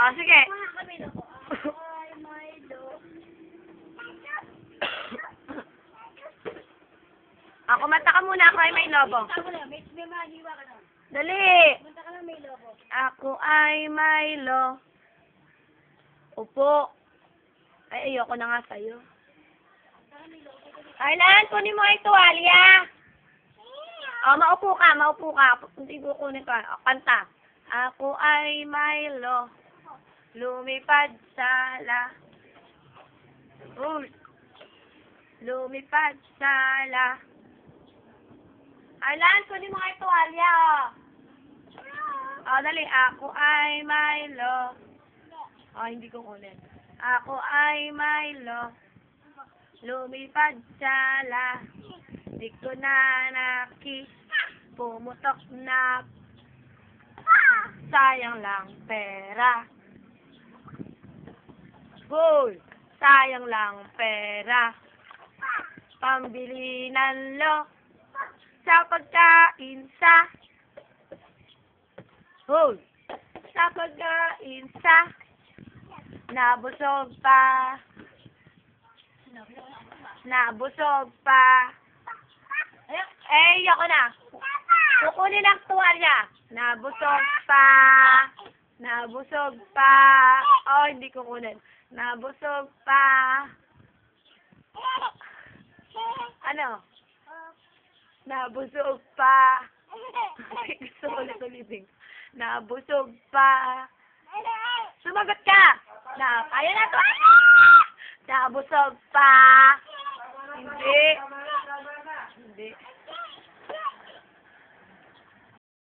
Oh, sige. Ako, mata ka muna. Ako ay may lobo. Dali. Ako ay Milo. Upo. Ay, ayoko na nga sa'yo. Aylan, kunin mo yung tuwalya. Maupo ka, maupo ka. Hindi ko kunin ka. Kanta. Ako ay Milo. Lumipad sa lumipad sa Aylan, kunin mo yung tuwalya. Dali. Ako ay Milo. Hindi ko kunin. Ako ay Milo. Lumipad sa di ko na pumutok na. Sayang lang pera. Goal! Sayang lang pera. Pambili ng sa pagkain Goal! Sa pagkain nabusog pa. Ayoko na. Kukunin ang tuwalya. Nabusog pa. Hindi ko kunin. Nabusog pa. Ano? Nabusog pa. Gusto ko ulit-ulitin. Nabusog pa. Sumagot ka. Ayun na to. Nabusog pa. Hindi.